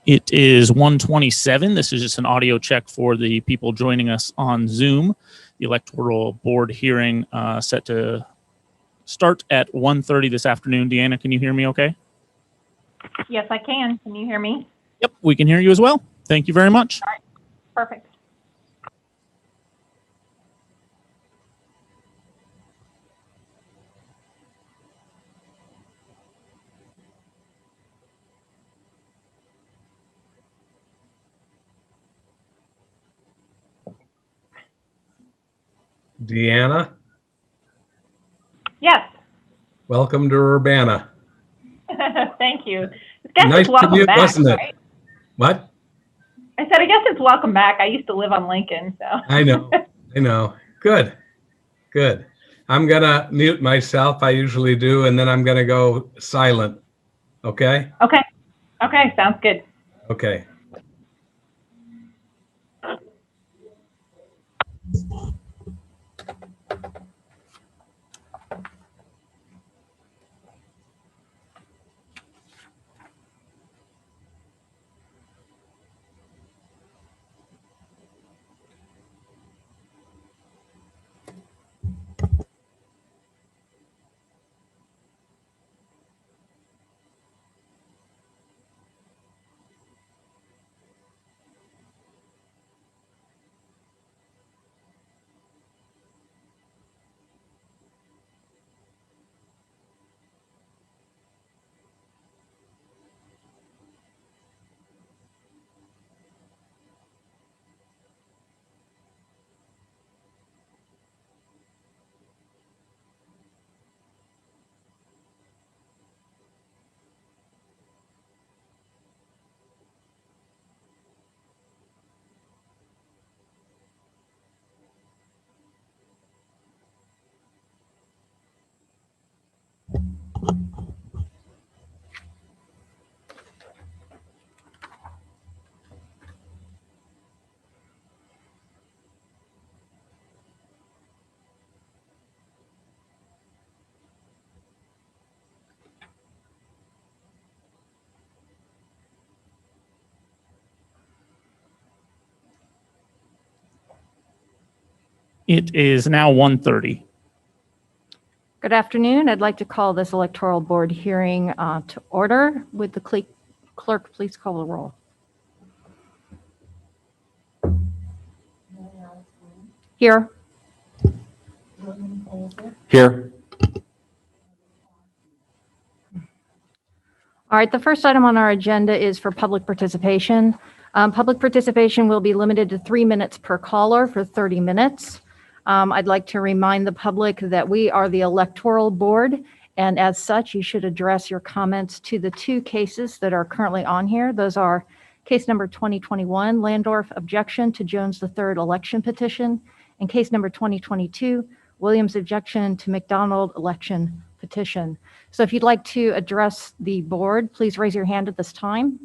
It is 1:27. This is just an audio check for the people joining us on Zoom. The Electoral Board hearing set to start at 1:30 this afternoon. Deanna, can you hear me okay? Yes, I can. Can you hear me? Yep, we can hear you as well. Thank you very much. All right, perfect. Deanna, Yes. welcome to Urbana. Thank you. I guess Nice it's welcome commute, back, wasn't it? right? What? I said, I guess it's welcome back. I used to live on Lincoln, so. I know. Good. I'm gonna mute myself. I usually do, and then I'm gonna go silent. Okay? Okay, sounds good. Okay. It is now 1:30. Good afternoon. I'd like to call this Electoral Board hearing to order. Would the clerk please call the roll? Here. Here. All right, the first item on our agenda is for public participation. Public participation will be limited to 3 minutes per caller for 30 minutes. I'd like to remind the public that we are the Electoral Board, and as such, you should address your comments to the two cases that are currently on here. Those are case number 2021, Landorf objection to Jones III election petition, and case number 2022, Williams objection to McDonald election petition. So if you'd like to address the board, please raise your hand at this time.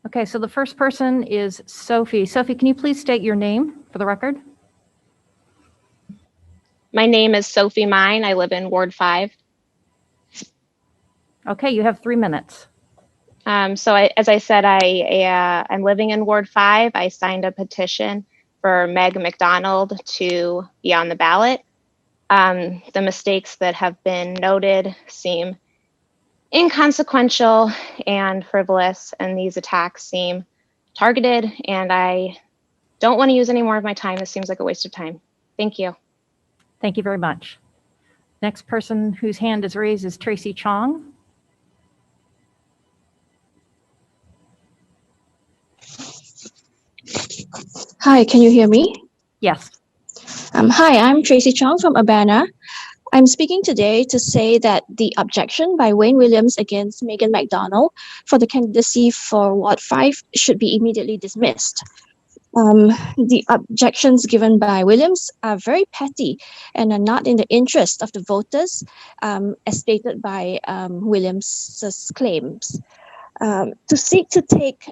Okay, so the first person is Sophie. Sophie, can you please state your name for the record? My name is Sophie Mine. I live in Ward 5. Okay, you have 3 minutes. As I said, I'm living in Ward 5. I signed a petition for Meg McDonald to be on the ballot. The mistakes that have been noted seem inconsequential and frivolous, and these attacks seem targeted, and I don't want to use any more of my time. This seems like a waste of time. Thank you. Thank you very much. Next person whose hand is raised is Tracy Chong. Hi, can you hear me? Yes. Hi, I'm Tracy Chong from Urbana. I'm speaking today to say that the objection by Wayne Williams against Megan McDonald for the candidacy for Ward 5 should be immediately dismissed. The objections given by Williams are very petty and are not in the interest of the voters, as stated by Williams's claims. To seek to take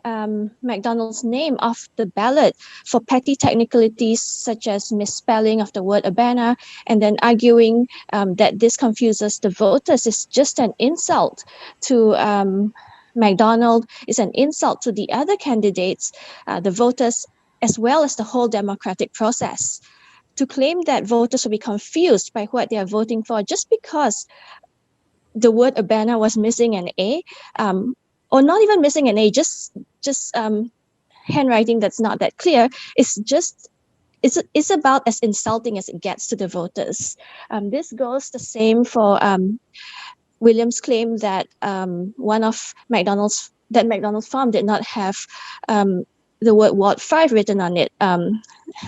McDonald's name off the ballot for petty technicalities such as misspelling of the word Urbana and then arguing that this confuses the voters is just an insult to McDonald is an insult to the other candidates, the voters, as well as the whole democratic process. To claim that voters will be confused by what they are voting for just because the word Urbana was missing an A, or not even missing an A, just handwriting that's not that clear, is just it's about as insulting as it gets to the voters. This goes the same for Williams' claim that McDonald's farm did not have the word Ward 5 written on it.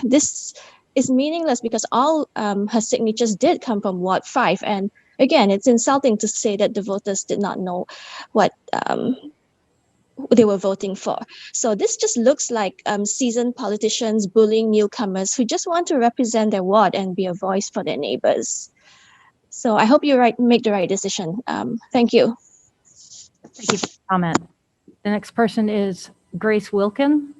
This is meaningless because all her signatures did come from Ward 5. And again, it's insulting to say that the voters did not know what they were voting for. So this just looks like seasoned politicians bullying newcomers who just want to represent their ward and be a voice for their neighbors. So I hope you make the right decision. Thank you. Thank you for the comment. The next person is Grace Wilkin.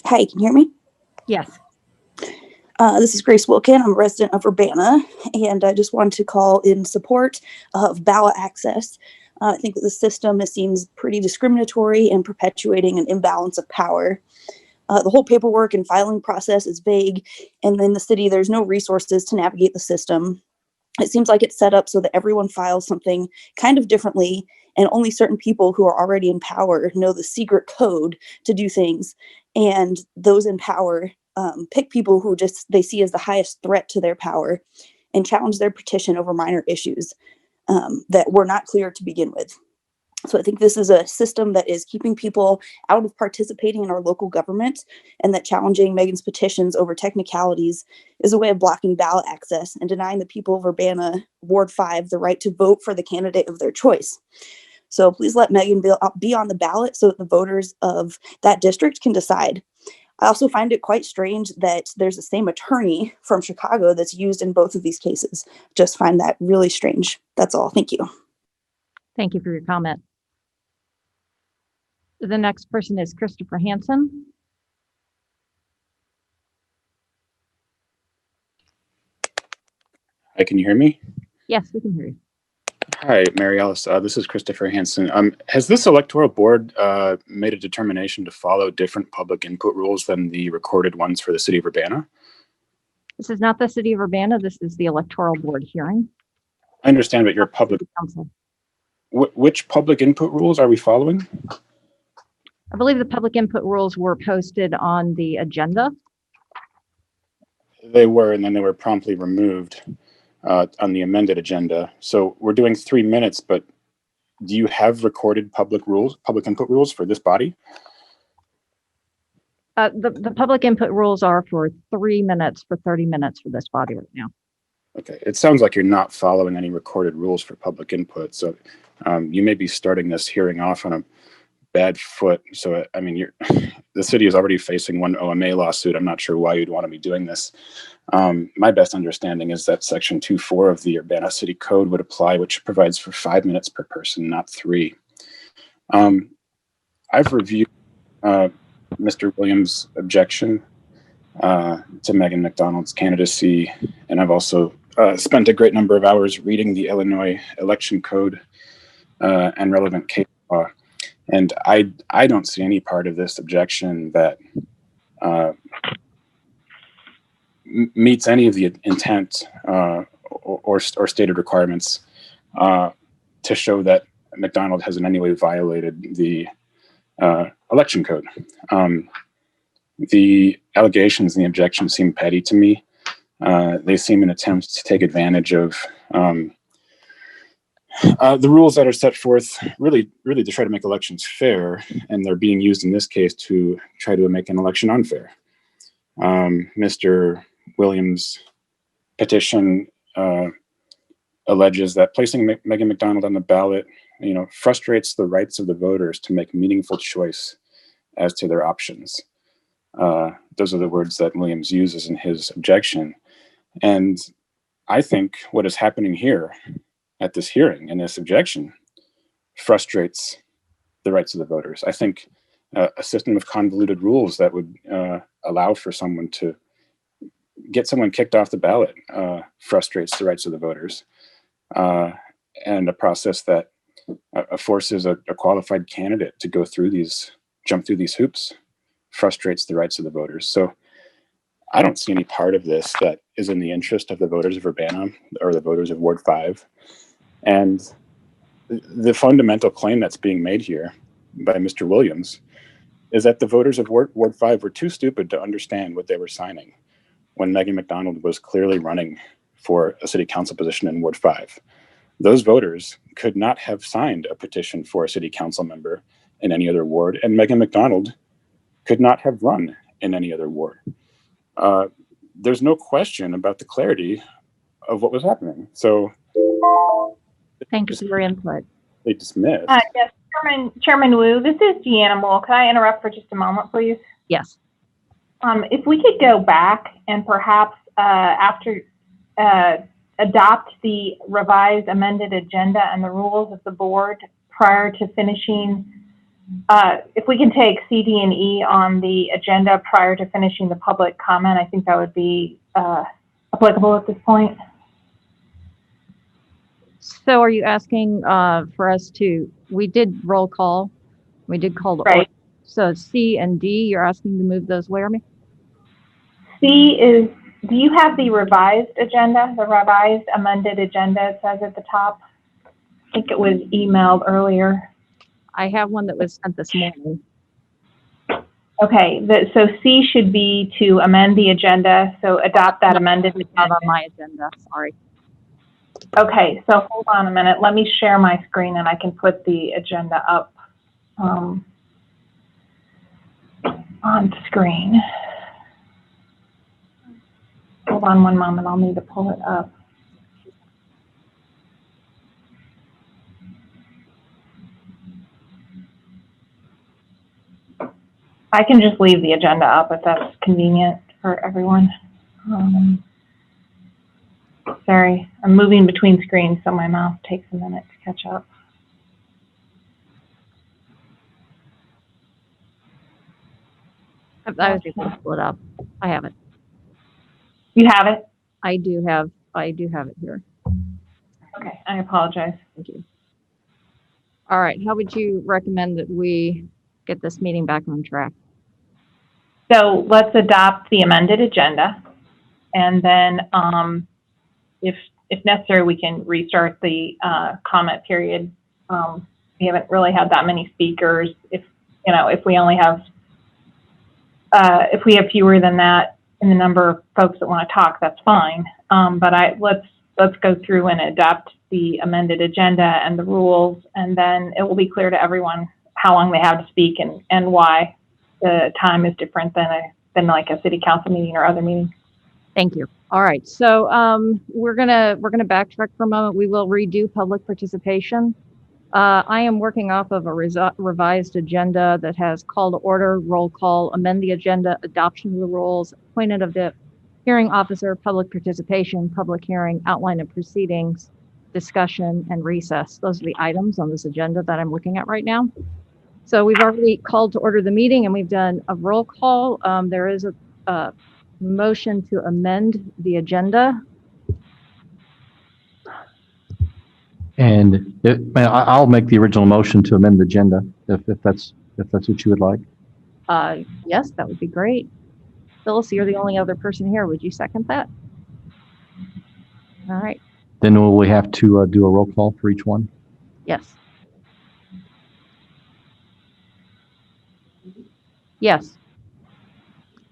Hi, can you hear me? Yes. This is Grace Wilkin. I'm a resident of Urbana, and I just wanted to call in support of ballot access. I think that the system seems pretty discriminatory and perpetuating an imbalance of power. The whole paperwork and filing process is vague, and in the city, there's no resources to navigate the system. It seems like it's set up so that everyone files something kind of differently, and only certain people who are already in power know the secret code to do things. And those in power pick people who they see as the highest threat to their power and challenge their petition over minor issues that were not clear to begin with. So I think this is a system that is keeping people out of participating in our local government, and that challenging Megan's petitions over technicalities is a way of blocking ballot access and denying the people of Urbana Ward 5 the right to vote for the candidate of their choice. So please let Megan be on the ballot so that the voters of that district can decide. I also find it quite strange that there's the same attorney from Chicago that's used in both of these cases. Just find that really strange. That's all. Thank you. Thank you for your comment. The next person is Christopher Hansen. Hi, can you hear me? Yes, we can hear you. Hi, Mary Alice. This is Christopher Hansen. Has this electoral board made a determination to follow different public input rules than the recorded ones for the city of Urbana? This is not the city of Urbana. This is the electoral board hearing. I understand, but your public Council. Which public input rules are we following? I believe the public input rules were posted on the agenda. They were, and then they were promptly removed on the amended agenda. So we're doing 3 minutes, but do you have recorded public input rules for this body? The public input rules are for 3 minutes for 30 minutes for this body right now. Okay, it sounds like you're not following any recorded rules for public input. So you may be starting this hearing off on a bad foot. So, I mean, the city is already facing one OMA lawsuit. I'm not sure why you'd want to be doing this. My best understanding is that Section 2.4 of the Urbana City Code would apply, which provides for 5 minutes per person, not 3. I've reviewed Mr. Williams' objection to Megan McDonald's candidacy, and I've also spent a great number of hours reading the Illinois Election Code and relevant case law. And I don't see any part of this objection that meets any of the intent or stated requirements to show that McDonald has in any way violated the election code. The allegations and the objections seem petty to me. They seem an attempt to take advantage of the rules that are set forth really to try to make elections fair, and they're being used in this case to try to make an election unfair. Mr. Williams' petition alleges that placing Megan McDonald on the ballot, frustrates the rights of the voters to make meaningful choice as to their options. Those are the words that Williams uses in his objection. And I think what is happening here at this hearing in this objection frustrates the rights of the voters. I think a system of convoluted rules that would allow for someone to get someone kicked off the ballot frustrates the rights of the voters. and a process that forces a qualified candidate to jump through these hoops, frustrates the rights of the voters. So I don't see any part of this that is in the interest of the voters of Urbana or the voters of Ward 5. And the fundamental claim that's being made here by Mr. Williams is that the voters of Ward 5 were too stupid to understand what they were signing when Megan McDonald was clearly running for a city council position in Ward 5. Those voters could not have signed a petition for a city council member in any other ward, and Megan McDonald could not have run in any other ward. There's no question about the clarity of what was happening. So Thank you for your input. they dismissed. Yes, Chairman Wu, this is Deanna Moore. Can I interrupt for just a moment, please? Yes. If we could go back and perhaps adopt the revised amended agenda and the rules of the board prior to finishing, if we can take C, D, and E on the agenda prior to finishing the public comment, I think that would be applicable at this point. So are you asking for us to, we did roll call. We did call the Right. order. So C and D, you're asking to move those where? C is, do you have the revised agenda, the revised amended agenda, it says at the top? I think it was emailed earlier. I have one that was sent this morning. Okay, so C should be to amend the agenda, so adopt that amended Not agenda. on my agenda, sorry. Okay, so hold on a minute. Let me share my screen and I can put the agenda up on screen. Hold on one moment. I'll need to pull it up. I can just leave the agenda up if that's convenient for everyone. Sorry, I'm moving between screens, so my mouse takes a minute to catch up. I was able to pull it up. I have it. You have it? I do have it here. Okay, I apologize. Thank you. All right, how would you recommend that we get this meeting back on track? So let's adopt the amended agenda, and then if necessary, we can restart the comment period. We haven't really had that many speakers. If we only have if we have fewer than that in the number of folks that want to talk, that's fine. But let's go through and adopt the amended agenda and the rules, and then it will be clear to everyone how long they have to speak and why the time is different than like a city council meeting or other meeting. Thank you. All right, so we're gonna backtrack for a moment. We will redo public participation. I am working off of a revised agenda that has call to order, roll call, amend the agenda, adoption of the rules, appointment of the hearing officer, public participation, public hearing, outline of proceedings, discussion, and recess. Those are the items on this agenda that I'm looking at right now. So we've already called to order the meeting and we've done a roll call. There is a motion to amend the agenda. And I'll make the original motion to amend the agenda if that's what you would like. Yes, that would be great. Phyllis, you're the only other person here. Would you second that? All right. Then will we have to do a roll call for each one? Yes. Yes.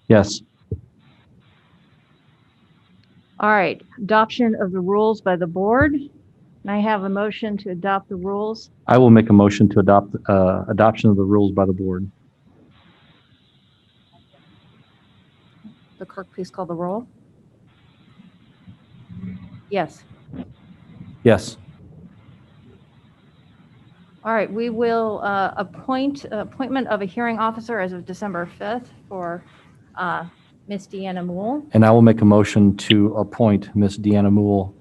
Yes. All right. Adoption of the rules by the board. Can I have a motion to adopt the rules? I will make a motion to adopt adoption of the rules by the board. The clerk, please call the roll. Yes. Yes. All right. We will appointment of a hearing officer as of December 5th for Ms. Deanna Moole. And I will make a motion to appoint Ms. Deanna Moole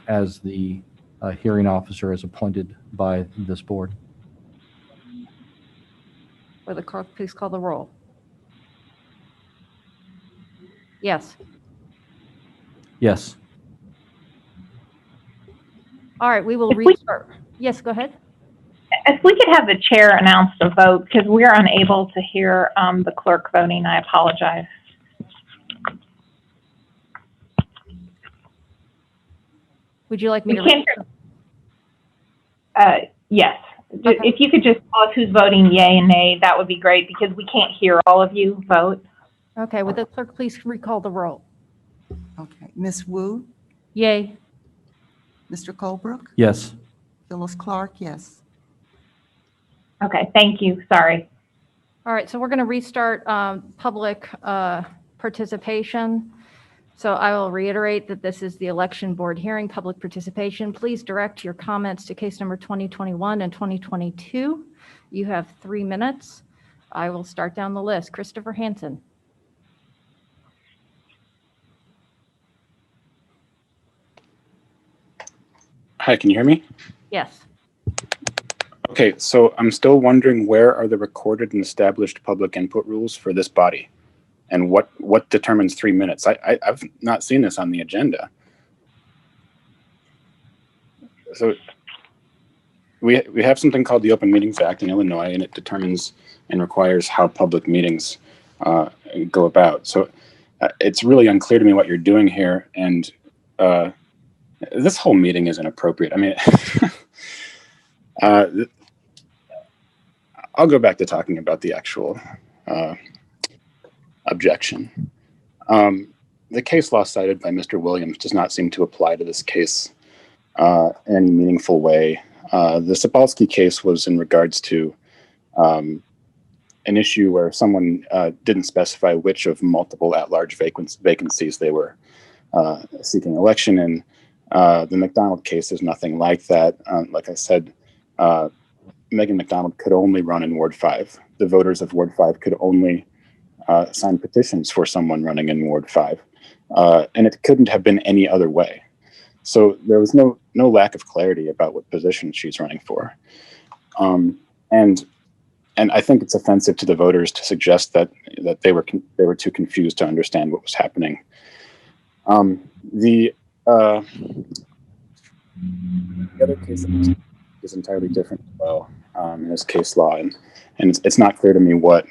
as the hearing officer as appointed by this board. Will the clerk please call the roll? Yes. Yes. All right, we will If we- restart. Yes, go ahead. If we could have the chair announce the vote, because we're unable to hear the clerk voting, I apologize. Would you like me We to? can't hear. Yes. Okay. If you could just tell us who's voting yay and nay, that would be great, because we can't hear all of you vote. Okay, would the clerk please recall the roll? Okay, Ms. Wu, Yay. Mr. Colebrook, Yes. Phyllis Clark, yes. Okay, thank you. Sorry. All right, so we're going to restart public participation. So I will reiterate that this is the election board hearing, public participation. Please direct your comments to case number 2021 and 2022. You have 3 minutes. I will start down the list. Christopher Hansen. Hi, can you hear me? Yes. Okay, so I'm still wondering, where are the recorded and established public input rules for this body? And what determines 3 minutes? I've not seen this on the agenda. So we have something called the Open Meetings Act in Illinois, and it determines and requires how public meetings go about. So it's really unclear to me what you're doing here, and this whole meeting is inappropriate. I mean, I'll go back to talking about the actual objection. The case law cited by Mr. Williams does not seem to apply to this case in any meaningful way. The Sapolsky case was in regards to an issue where someone didn't specify which of multiple at-large vacancies they were seeking election in. The McDonald case is nothing like that. Like I said, Megan McDonald could only run in Ward 5. The voters of Ward 5 could only sign petitions for someone running in Ward 5. And it couldn't have been any other way. So there was no lack of clarity about what position she's running for. And I think it's offensive to the voters to suggest that they were too confused to understand what was happening. The other case is entirely different as well in this case law, and it's not clear to me what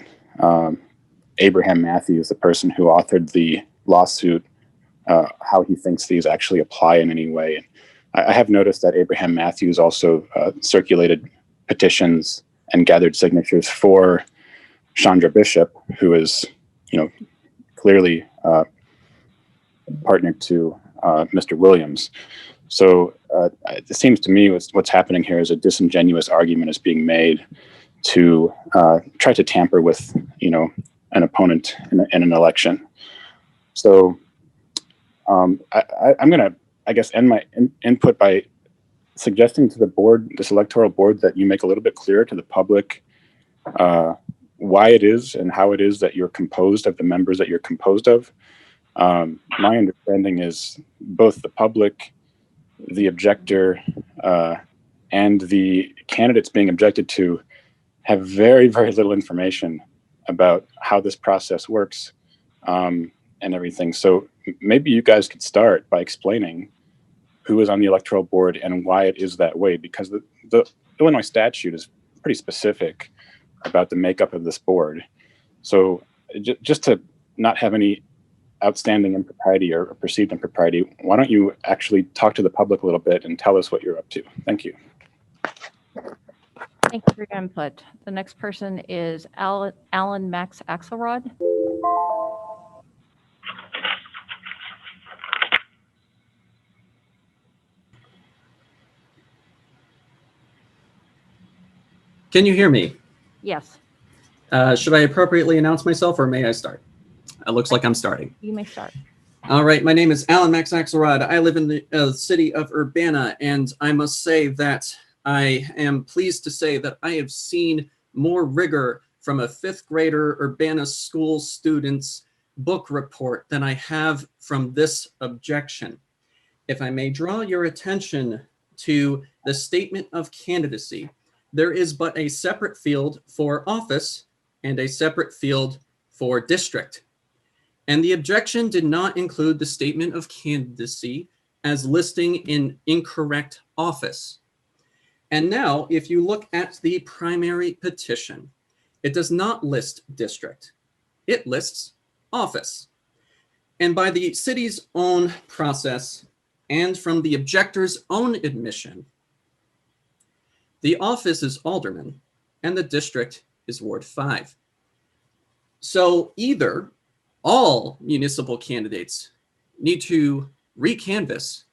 Abraham Matthews, the person who authored the lawsuit, how he thinks these actually apply in any way. I have noticed that Abraham Matthews also circulated petitions and gathered signatures for Chandra Bishop, who is, clearly partnered to Mr. Williams. So it seems to me what's happening here is a disingenuous argument is being made to try to tamper with, an opponent in an election. So I'm going to, I guess, end my input by suggesting to the board, this electoral board, that you make a little bit clearer to the public why it is and how it is that you're composed of the members that you're composed of. My understanding is both the public, the objector, and the candidates being objected to have very, very little information about how this process works and everything. So maybe you guys could start by explaining who is on the electoral board and why it is that way, because the Illinois statute is pretty specific about the makeup of this board. So just to not have any outstanding impropriety or perceived impropriety, why don't you actually talk to the public a little bit and tell us what you're up to? Thank you. Thank you for your input. The next person is Alan Max Axelrod. Can you hear me? Yes, Should I appropriately announce myself, or may I start? It looks like I'm starting. you may start. All right, my name is Alan Max Axelrod. I live in the city of Urbana, and I must say that I am pleased to say that I have seen more rigor from a fifth grader Urbana school student's book report than I have from this objection. If I may draw your attention to the statement of candidacy, there is but a separate field for office and a separate field for district. And the objection did not include the statement of candidacy as listing an incorrect office. And now, if you look at the primary petition, it does not list district. It lists office. And by the city's own process and from the objector's own admission, the office is Alderman and the district is Ward 5. So either all municipal candidates need to recanvass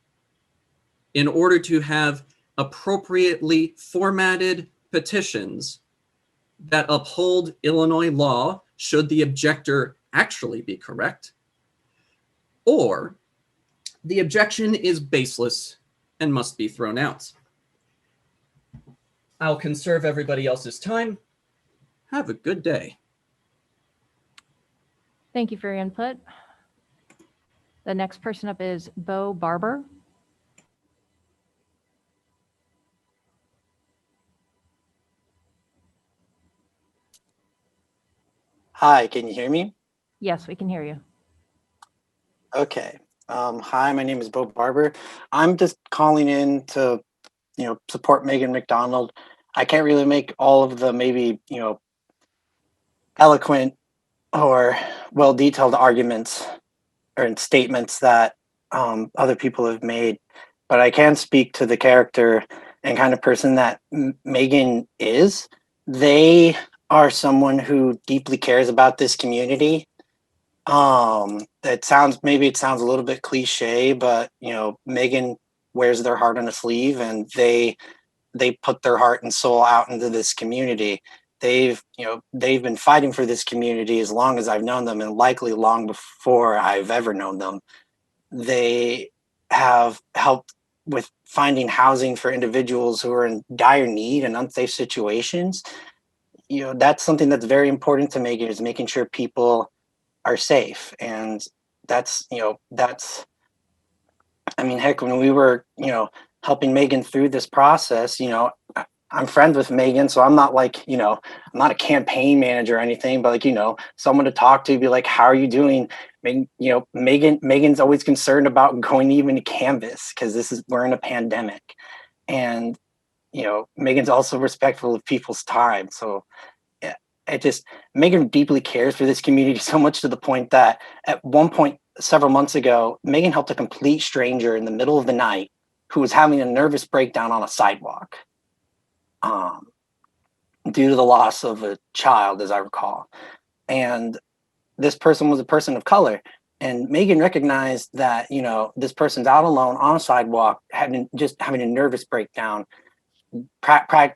in order to have appropriately formatted petitions that uphold Illinois law should the objector actually be correct, or the objection is baseless and must be thrown out. I'll conserve everybody else's time. Have a good day. Thank you for your input. The next person up is Barber. Hi, can you hear me? Yes, we can hear you. Okay. Hi, my name is Barber. I'm just calling in to, support Megan McDonald. I can't really make all of the maybe, eloquent or well-detailed arguments or statements that other people have made, but I can speak to the character and kind of person that Megan is. They are someone who deeply cares about this community. It sounds a little bit cliche, but Megan wears their heart on a sleeve, and they put their heart and soul out into this community. They've been fighting for this community as long as I've known them, and likely long before I've ever known them. They have helped with finding housing for individuals who are in dire need and unsafe situations. That's something that's very important to Megan, is making sure people are safe. And that's heck, when we were, helping Megan through this process, I'm friends with Megan, so I'm not like, I'm not a campaign manager or anything, but like, someone to talk to, be like, how are you doing? Megan's always concerned about going even to canvas, because we're in a pandemic. And, Megan's also respectful of people's time. So Megan deeply cares for this community, so much to the point that at one point several months ago, Megan helped a complete stranger in the middle of the night who was having a nervous breakdown on a sidewalk due to the loss of a child, as I recall. And this person was a person of color. And Megan recognized that, this person's out alone on a sidewalk, having a nervous breakdown,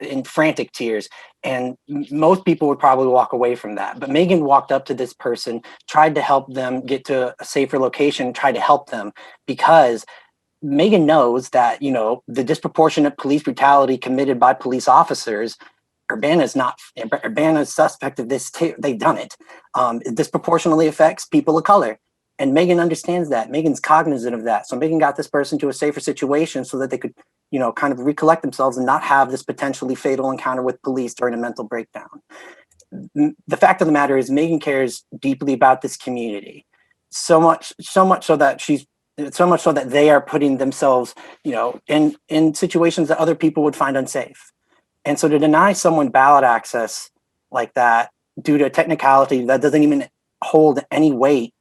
in frantic tears, and most people would probably walk away from that. But Megan walked up to this person, tried to help them get to a safer location, tried to help them, because Megan knows that the disproportionate police brutality committed by police officers, Urbana's suspect of this too. They've done it. It disproportionately affects people of color. And Megan understands that. Megan's cognizant of that. So Megan got this person to a safer situation so that they could, kind of recollect themselves and not have this potentially fatal encounter with police during a mental breakdown. The fact of the matter is, Megan cares deeply about this community, so much so that they are putting themselves, in situations that other people would find unsafe. And so to deny someone ballot access like that due to a technicality that doesn't even hold any weight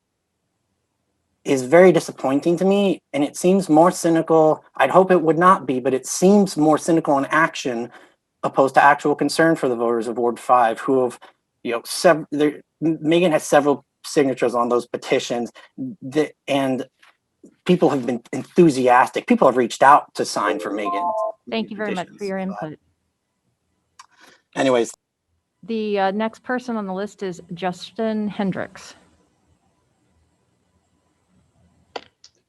is very disappointing to me. And it seems more cynical. I'd hope it would not be, but it seems more cynical in action opposed to actual concern for the voters of Ward 5, who have, Megan has several signatures on those petitions, and people have been enthusiastic. People have reached out to sign for Megan. Thank you very much for your input. Anyways. The next person on the list is Justin Hendricks.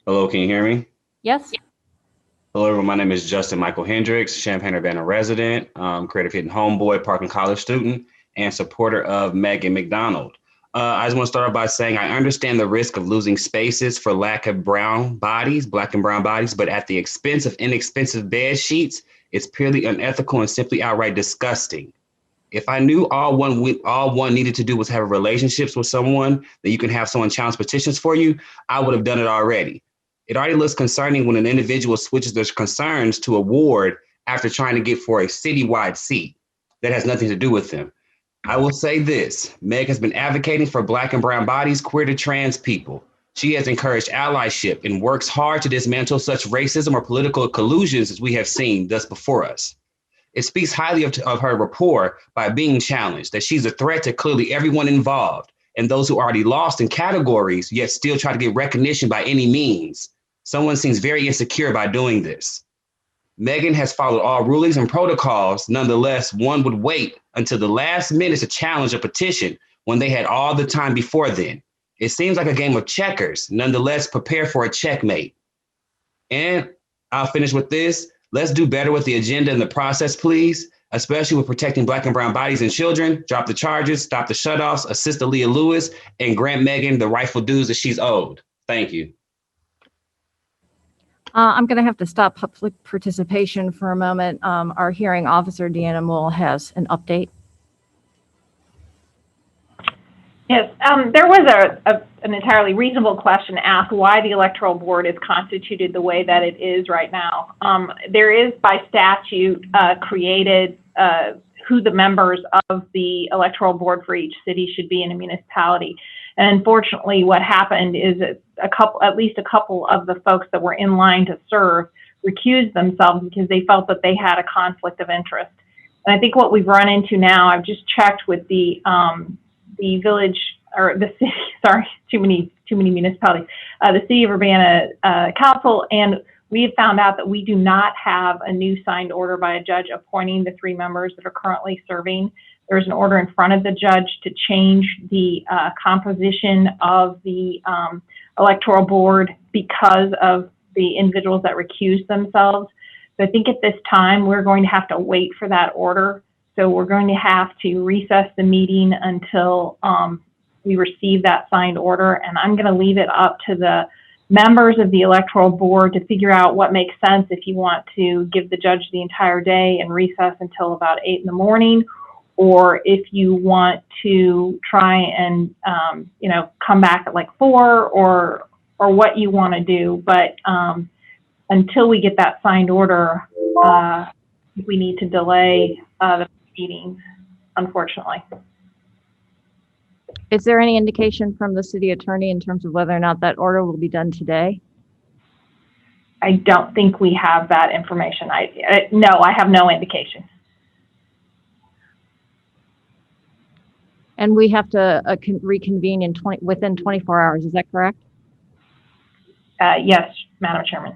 Hello, can you hear me? Yes. Hello, everyone. My name is Justin Michael Hendricks, Champaign-Urbana resident, creative hidden homeboy, Parkland College student, and supporter of Megan McDonald. I just want to start off by saying I understand the risk of losing spaces for lack of black and brown bodies, but at the expense of inexpensive bed sheets, it's purely unethical and simply outright disgusting. If I knew all one needed to do was have relationships with someone, that you can have someone challenge petitions for you, I would have done it already. It already looks concerning when an individual switches their concerns to a ward after trying to get for a citywide seat that has nothing to do with them. I will say this, Meg has been advocating for Black and brown bodies, queer to trans people. She has encouraged allyship and works hard to dismantle such racism or political collusions as we have seen thus before us. It speaks highly of her rapport by being challenged, that she's a threat to clearly everyone involved and those who are already lost in categories, yet still try to get recognition by any means. Someone seems very insecure by doing this. Megan has followed all rulings and protocols. Nonetheless, one would wait until the last minute to challenge a petition when they had all the time before then. It seems like a game of checkers. Nonetheless, prepare for a checkmate. And I'll finish with this. Let's do better with the agenda and the process, please, especially with protecting Black and brown bodies and children. Drop the charges, stop the shutoffs, assist Aaliyah Lewis, and grant Megan the rightful dues that she's owed. Thank you. I'm going to have to stop public participation for a moment. Our hearing officer, Deanna Moore, has an update. Yes, there was an entirely reasonable question asked why the Electoral Board is constituted the way that it is right now. There is by statute created who the members of the Electoral Board for each city should be in a municipality. And unfortunately, what happened is at least a couple of the folks that were in line to serve recused themselves because they felt that they had a conflict of interest. And I think what we've run into now, I've just checked with the village or the city, sorry, too many municipalities, the city of Urbana council, and we have found out that we do not have a new signed order by a judge appointing the 3 members that are currently serving. There's an order in front of the judge to change the composition of the Electoral Board because of the individuals that recused themselves. So I think at this time, we're going to have to wait for that order. So we're going to have to recess the meeting until we receive that signed order. And I'm going to leave it up to the members of the Electoral Board to figure out what makes sense if you want to give the judge the entire day and recess until about 8 in the morning, or if you want to try and, come back at like 4 or what you want to do. But until we get that signed order, we need to delay the meetings, unfortunately. Is there any indication from the city attorney in terms of whether or not that order will be done today? I don't think we have that information. No, I have no indication. And we have to reconvene within 24 hours. Is that correct? Yes, Madam Chairman.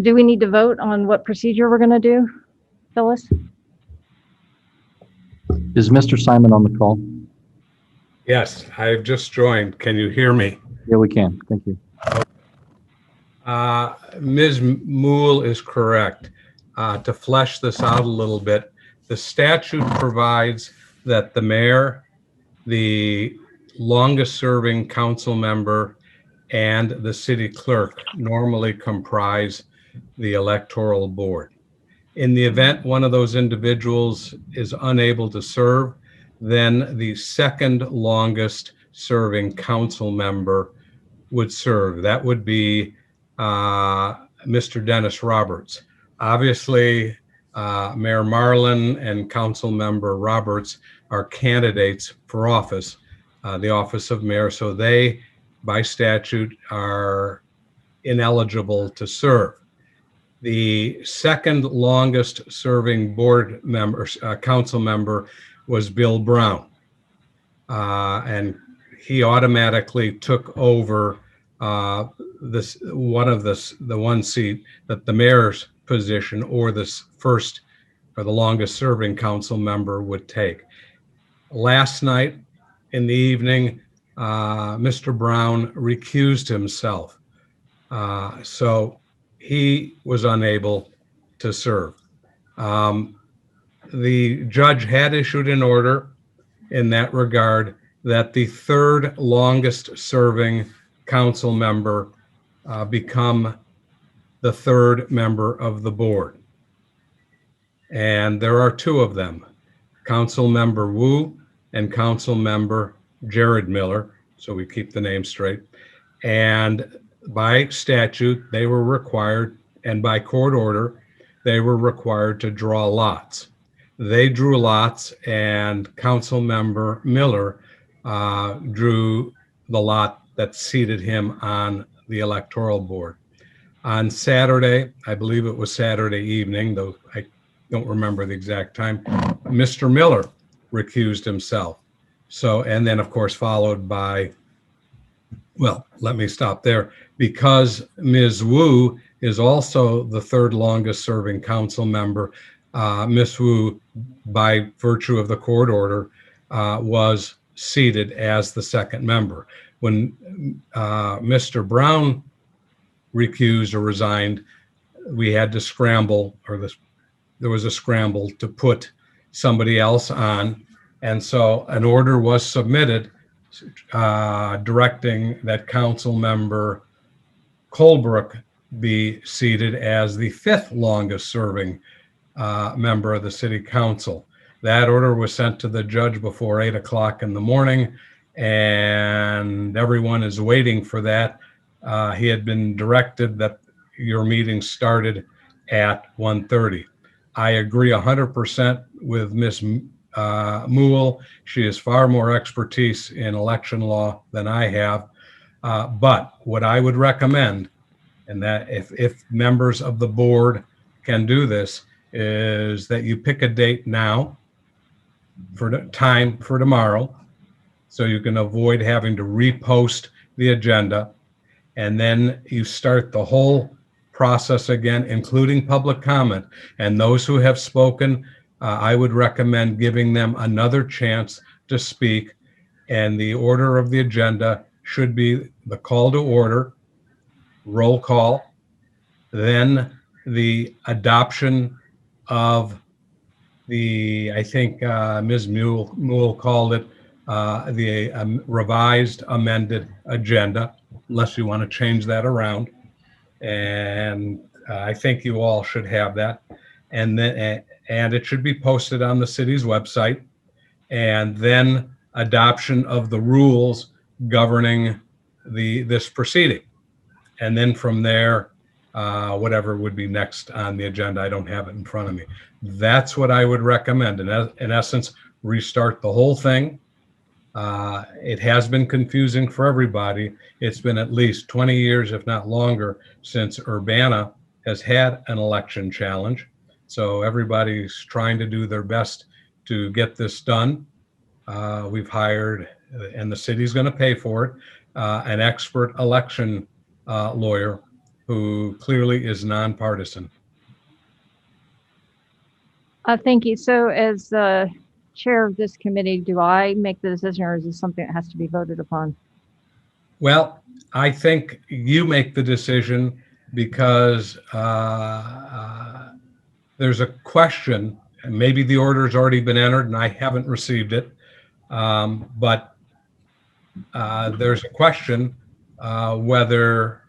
Do we need to vote on what procedure we're going to do, Phyllis? Is Mr. Simon on the call? Yes, I've just joined. Can you hear me? Yeah, we can. Thank you. Ms. Moole is correct. To flesh this out a little bit, the statute provides that the mayor, the longest serving council member, and the city clerk normally comprise the Electoral Board. In the event one of those individuals is unable to serve, then the second longest serving council member would serve. That would be Mr. Dennis Roberts. Obviously, Mayor Marlin and Council Member Roberts are candidates for office, the office of mayor, so they, by statute, are ineligible to serve. The second longest serving board member, council member, was Bill Brown. And he automatically took over the one seat that the mayor's position or the first or the longest serving council member would take. Last night in the evening, Mr. Brown recused himself. So he was unable to serve. The judge had issued an order in that regard that the third longest serving council member become the third member of the board. And there are 2 of them, Council Member Wu and Council Member Jared Miller, so we keep the name straight. And by statute, they were required, and by court order, they were required to draw lots. They drew lots, and Council Member Miller drew the lot that seated him on the Electoral Board. On Saturday, I believe it was Saturday evening, though I don't remember the exact time, Mr. Miller recused himself. So, and then of course followed by, well, let me stop there. Because Ms. Wu is also the third longest serving council member, Ms. Wu, by virtue of the court order, was seated as the second member. When Mr. Brown recused or resigned, we had to scramble, or there was a scramble to put somebody else on. And so an order was submitted directing that council member Colebrook be seated as the fifth longest serving member of the city council. That order was sent to the judge before 8 o'clock in the morning, and everyone is waiting for that. He had been directed that your meeting started at 1:30. I agree 100% with Ms. Moole. She has far more expertise in election law than I have. But what I would recommend, and that if members of the board can do this, is that you pick a date now for the time for tomorrow, so you can avoid having to repost the agenda. And then you start the whole process again, including public comment. And those who have spoken, I would recommend giving them another chance to speak. And the order of the agenda should be the call to order, roll call, then the adoption of the, I think Ms. Moole called it the revised amended agenda, unless you want to change that around. And I think you all should have that. And then, and it should be posted on the city's website. And then adoption of the rules governing this proceeding. And then from there, whatever would be next on the agenda, I don't have it in front of me. That's what I would recommend. In essence, restart the whole thing. It has been confusing for everybody. It's been at least 20 years, if not longer, since Urbana has had an election challenge. So everybody's trying to do their best to get this done. We've hired, and the city's going to pay for it, an expert election lawyer who clearly is nonpartisan. Thank you. So as the chair of this committee, do I make the decision, or is this something that has to be voted upon? Well, I think you make the decision, because there's a question, and maybe the order's already been entered and I haven't received it, but there's a question whether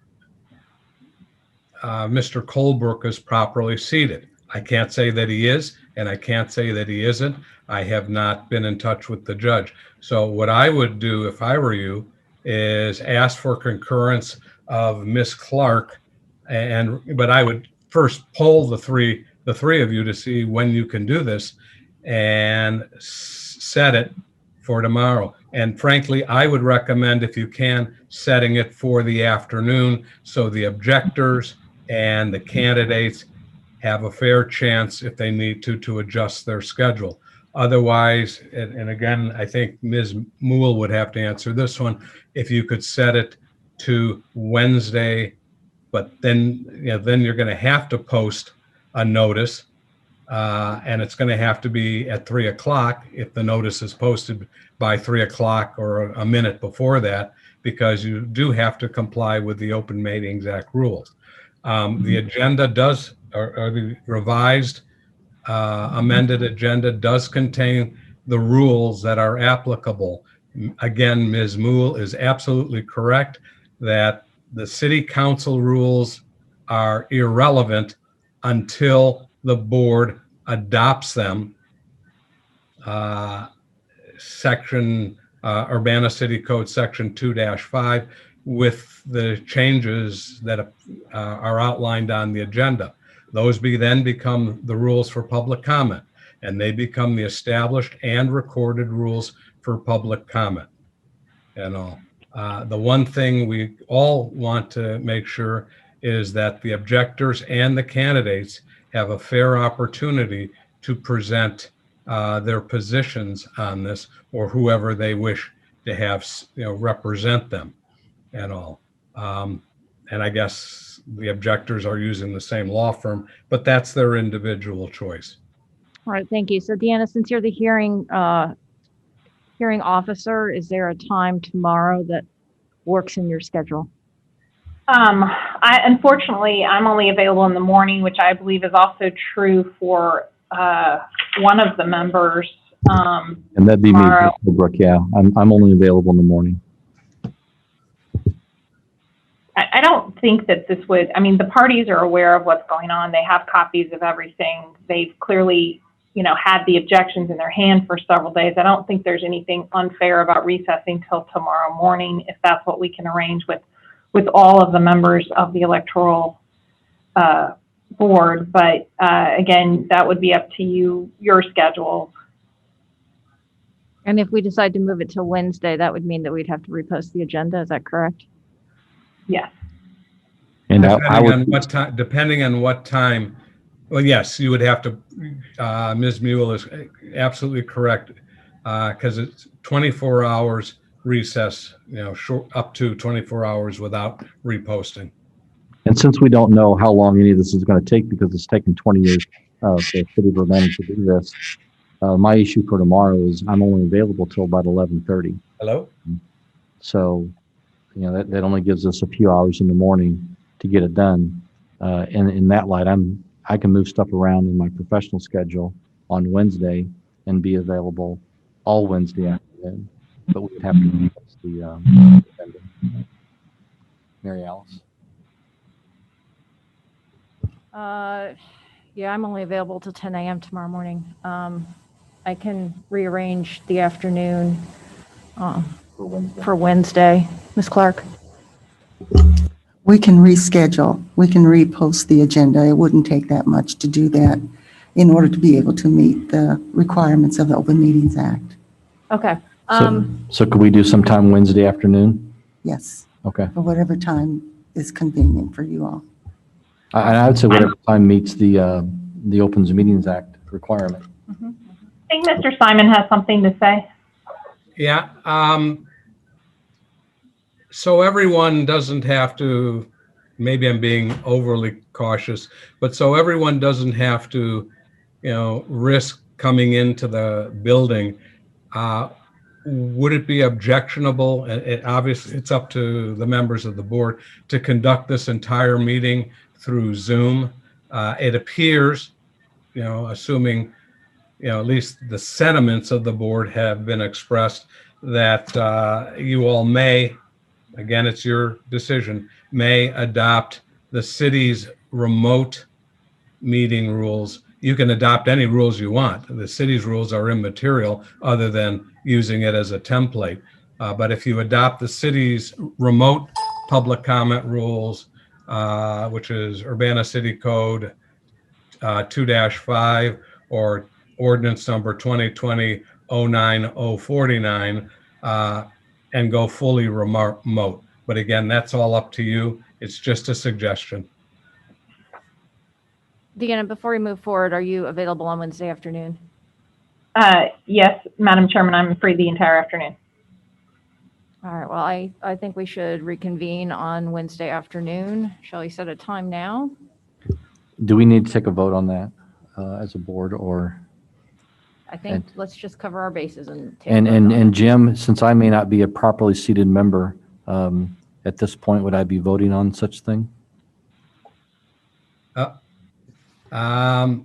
Mr. Colebrook is properly seated. I can't say that he is, and I can't say that he isn't. I have not been in touch with the judge. So what I would do if I were you is ask for concurrence of Miss Clark, but I would first poll the three of you to see when you can do this, and set it for tomorrow. And frankly, I would recommend, if you can, setting it for the afternoon, so the objectors and the candidates have a fair chance, if they need to adjust their schedule. Otherwise, and again, I think Ms. Moole would have to answer this one, if you could set it to Wednesday, but then, then you're going to have to post a notice, and it's going to have to be at 3 o'clock if the notice is posted by 3 o'clock or a minute before that, because you do have to comply with the Open Meetings Act rules. The agenda does, or the revised amended agenda does contain the rules that are applicable. Again, Ms. Moole is absolutely correct that the city council rules are irrelevant until the board adopts them. Urbana City Code Section 2-5 with the changes that are outlined on the agenda. Those then become the rules for public comment, and they become the established and recorded rules for public comment and all. The one thing we all want to make sure is that the objectors and the candidates have a fair opportunity to present their positions on this, or whoever they wish to have, represent them and all. And I guess the objectors are using the same law firm, but that's their individual choice. All right, thank you. So Deanna, since you're the hearing officer, is there a time tomorrow that works in your schedule? Unfortunately, I'm only available in the morning, which I believe is also true for one of the members. And that'd be tomorrow. me, Brooke. Yeah, I'm only available in the morning. I don't think that this would, I mean, the parties are aware of what's going on. They have copies of everything. They've clearly, had the objections in their hand for several days. I don't think there's anything unfair about recessing till tomorrow morning, if that's what we can arrange with all of the members of the electoral board. But again, that would be up to you, your schedule. And if we decide to move it to Wednesday, that would mean that we'd have to repost the agenda. Is that correct? Yes. And Depending on what time, well, yes, you would have to, Ms. Mule is absolutely correct, because it's 24 hours recess, up to 24 hours without reposting. And since we don't know how long any of this is going to take, because it's taken 20 years for the city of Urbana to do this, my issue for tomorrow is I'm only available till about 11:30. Hello? So, that only gives us a few hours in the morning to get it done. And in that light, I can move stuff around in my professional schedule on Wednesday and be available all Wednesday afternoon. But we would have to post the agenda. Mary Alice? Yeah, I'm only available till 10 a.m. tomorrow morning. I can rearrange the afternoon for Wednesday. Ms. Clark? We can reschedule. We can repost the agenda. It wouldn't take that much to do that in order to be able to meet the requirements of the Open Meetings Act. Okay. So could we do sometime Wednesday afternoon? Yes, Okay. or whatever time is convenient for you all. I would say whatever time meets the Opens Meetings Act requirement. I think Mr. Simon has something to say. Yeah. So everyone doesn't have to, maybe I'm being overly cautious, but so everyone doesn't have to, risk coming into the building. Would it be objectionable? Obviously, it's up to the members of the board to conduct this entire meeting through Zoom. It appears, assuming, at least the sentiments of the board have been expressed, that you all may, again, it's your decision, may adopt the city's remote meeting rules. You can adopt any rules you want. The city's rules are immaterial other than using it as a template. But if you adopt the city's remote public comment rules, which is Urbana City Code 2-5 or ordinance number 2020-09049, and go fully remote. But again, that's all up to you. It's just a suggestion. Deanna, before we move forward, are you available on Wednesday afternoon? Yes, Madam Chairman, I'm free the entire afternoon. All right, well, I think we should reconvene on Wednesday afternoon. Shall we set a time now? Do we need to take a vote on that as a board, or? I think let's just cover our bases and take And Jim, since I may not be a properly seated member, at this point, would I be voting on such thing? I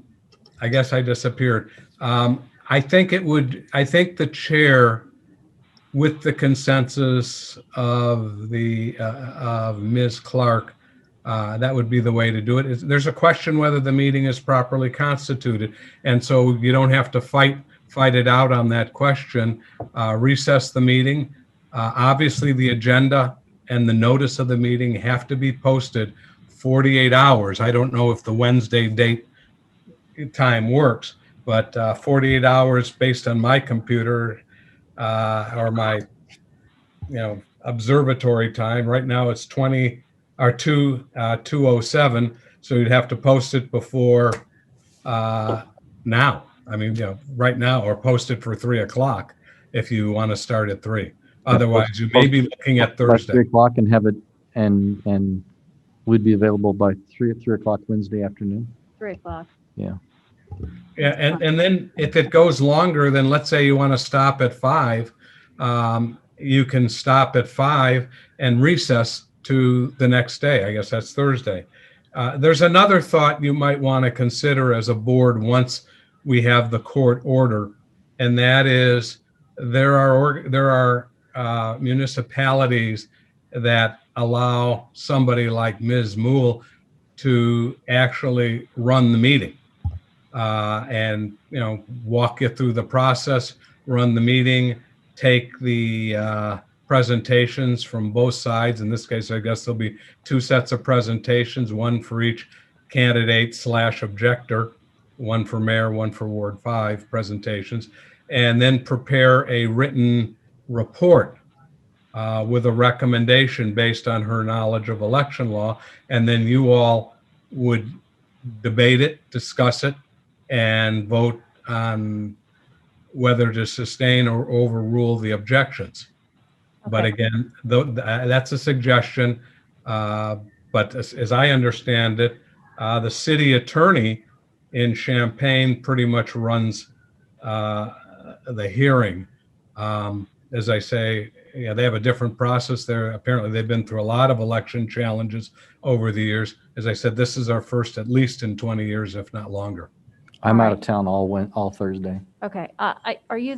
guess I disappeared. I think the chair, with the consensus of Ms. Clark, that would be the way to do it. There's a question whether the meeting is properly constituted, and so you don't have to fight it out on that question. Recess the meeting. Obviously, the agenda and the notice of the meeting have to be posted 48 hours. I don't know if the Wednesday date time works, but 48 hours based on my computer or my observatory time. Right now it's 20 or 2:07, so you'd have to post it before now. I mean, right now, or post it for 3 o'clock if you want to start at 3. Otherwise, you may be looking at By Thursday. 3 o'clock and have it, and we'd be available by 3 o'clock Wednesday afternoon. 3 o'clock. Yeah. Yeah, and then if it goes longer, then let's say you want to stop at 5, you can stop at 5 and recess to the next day. I guess that's Thursday. There's another thought you might want to consider as a board once we have the court order, and that is there are municipalities that allow somebody like Ms. Moole to actually run the meeting. And walk you through the process, run the meeting, take the presentations from both sides. In this case, I guess there'll be 2 sets of presentations, one for each candidate/objector, one for mayor, one for Ward 5 presentations, and then prepare a written report with a recommendation based on her knowledge of election law. And then you all would debate it, discuss it, and vote on whether to sustain or overrule the objections. But again, that's a suggestion. But as I understand it, the city attorney in Champaign pretty much runs the hearing. As I say, they have a different process there. Apparently, they've been through a lot of election challenges over the years. As I said, this is our first, at least in 20 years, if not longer. I'm out of town all Thursday. Okay. Are you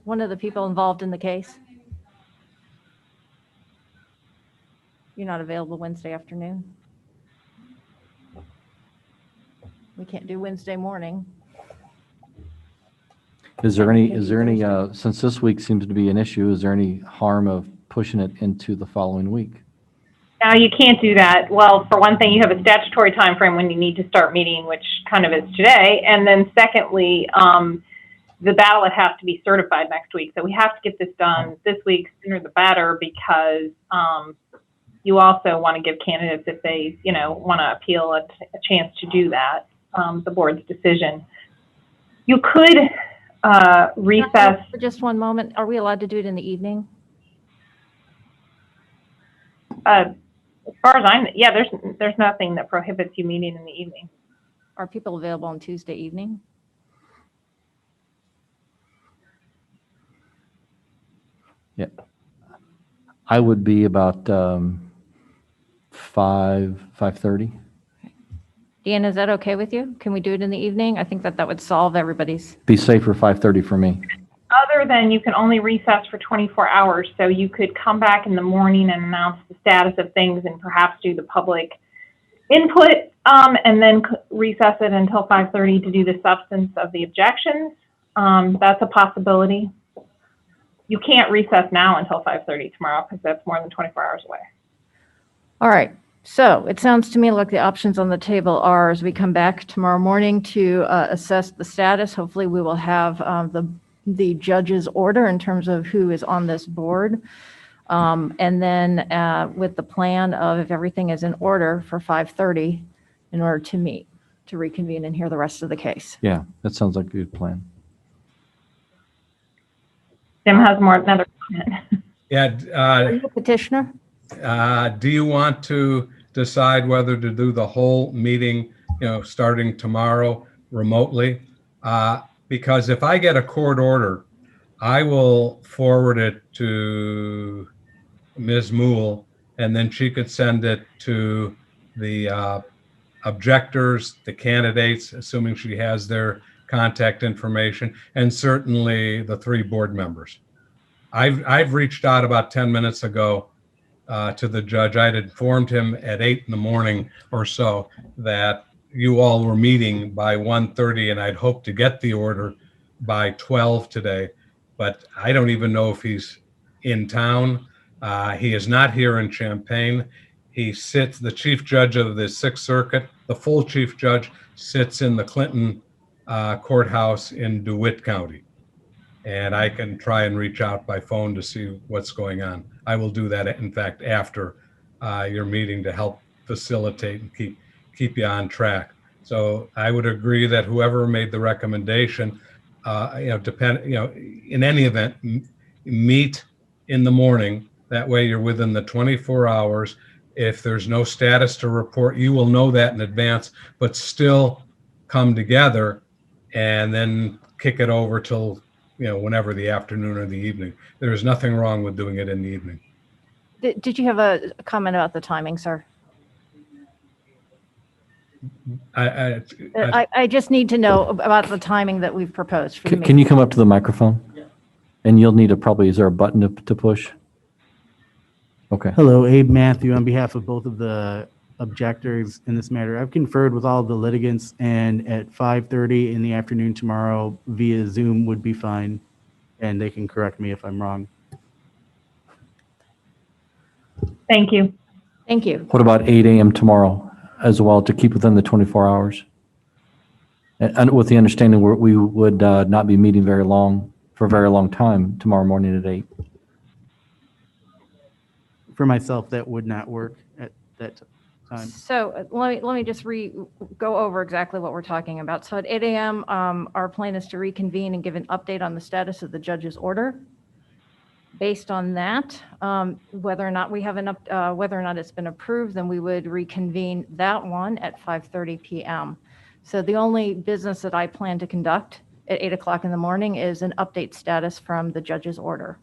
one of the people involved in the case? You're not available Wednesday afternoon? We can't do Wednesday morning. Is there any, since this week seems to be an issue, is there any harm of pushing it into the following week? Now, you can't do that. Well, for one thing, you have a statutory time frame when you need to start meeting, which kind of is today. And then secondly, the ballot has to be certified next week. So we have to get this done this week, sooner the better, because you also want to give candidates, if they, want to appeal, a chance to do that, the board's decision. You could recess. For just one moment, are we allowed to do it in the evening? As far as there's nothing that prohibits you meeting in the evening. Are people available on Tuesday evening? Yeah. I would be about 5:30. Deanna, is that okay with you? Can we do it in the evening? I think that would solve everybody's. Be safer 5:30 for me. Other than you can only recess for 24 hours, so you could come back in the morning and announce the status of things and perhaps do the public input, and then recess it until 5:30 to do the substance of the objections. That's a possibility. You can't recess now until 5:30 tomorrow because that's more than 24 hours away. All right. So it sounds to me like the options on the table are, as we come back tomorrow morning to assess the status, hopefully we will have the judge's order in terms of who is on this board. And then with the plan of, if everything is in order, for 5:30 in order to meet, to reconvene and hear the rest of the case. Yeah, that sounds like a good plan. Tim has another comment. Yeah. Are you a petitioner? Do you want to decide whether to do the whole meeting, starting tomorrow remotely? Because if I get a court order, I will forward it to Ms. Moole, and then she could send it to the objectors, the candidates, assuming she has their contact information, and certainly the 3 board members. I've reached out about 10 minutes ago to the judge. I had informed him at 8 in the morning or so that you all were meeting by 1:30, and I'd hoped to get the order by 12 today, but I don't even know if he's in town. He is not here in Champaign. He sits, the chief judge of the Sixth Circuit, the full chief judge, sits in the Clinton courthouse in DeWitt County. And I can try and reach out by phone to see what's going on. I will do that, in fact, after your meeting to help facilitate and keep you on track. So I would agree that whoever made the recommendation, in any event, meet in the morning. That way you're within the 24 hours. If there's no status to report, you will know that in advance, but still come together and then kick it over till, whenever, the afternoon or the evening. There is nothing wrong with doing it in the evening. Did you have a comment about the timing, sir? I just need to know about the timing that we've proposed for the meeting. Can you come up to the microphone? And you'll need is there a button to push? Okay. Hello, Abe Matthew on behalf of both of the objectors in this matter. I've conferred with all of the litigants, and at 5:30 in the afternoon tomorrow via Zoom would be fine, and they can correct me if I'm wrong. Thank you. Thank you. What about 8 a.m. tomorrow as well, to keep within the 24 hours? And with the understanding we would not be meeting for a very long time tomorrow morning at 8. For myself, that would not work at that time. So let me just go over exactly what we're talking about. So at 8 a.m., our plan is to reconvene and give an update on the status of the judge's order. Based on that, whether or not it's been approved, then we would reconvene that one at 5:30 p.m. So the only business that I plan to conduct at 8 o'clock in the morning is an update status from the judge's order.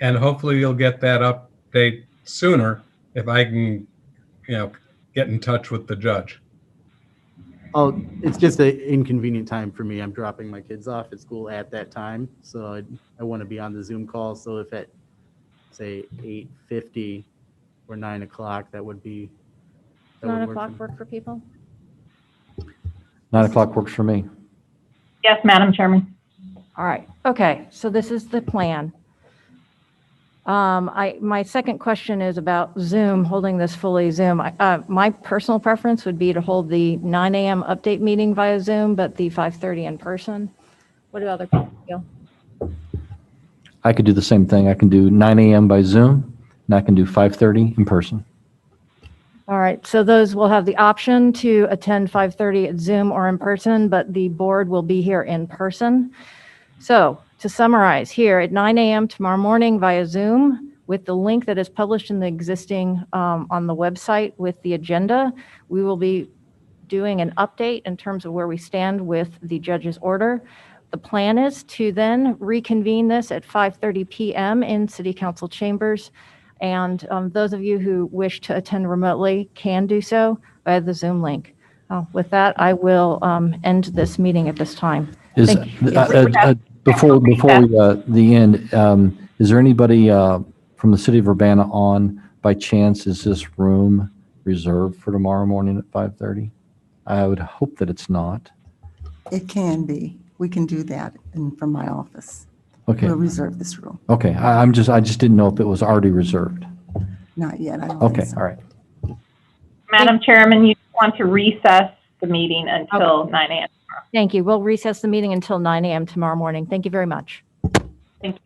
And hopefully you'll get that update sooner if I can, get in touch with the judge. Oh, it's just an inconvenient time for me. I'm dropping my kids off at school at that time, so I want to be on the Zoom call. So if at, say, 8:50 or 9 o'clock, that would be. 9 o'clock work for people? 9 o'clock works for me. Yes, Madam Chairman. All right. Okay. So this is the plan. My second question is about Zoom, holding this fully Zoom. My personal preference would be to hold the 9 a.m. update meeting via Zoom, but the 5:30 in person. What do other people feel? I could do the same thing. I can do 9 a.m. by Zoom, and I can do 5:30 in person. All right. So those will have the option to attend 5:30 at Zoom or in person, but the board will be here in person. So to summarize, here at 9 a.m. tomorrow morning via Zoom, with the link that is published in the existing on the website with the agenda, we will be doing an update in terms of where we stand with the judge's order. The plan is to then reconvene this at 5:30 p.m. in City Council chambers. And those of you who wish to attend remotely can do so via the Zoom link. With that, I will end this meeting at this time. Before the end, is there anybody from the city of Urbana on by chance? Is this room reserved for tomorrow morning at 5:30? I would hope that it's not. It can be. We can do that from my office. Okay. We'll reserve this room. Okay. I just didn't know if it was already reserved. Not yet. I don't Okay. think so. All right. Madam Chairman, you want to recess the meeting until 9 a.m. Thank you. We'll recess the meeting until 9 a.m. tomorrow morning. Thank you very much. Thank you.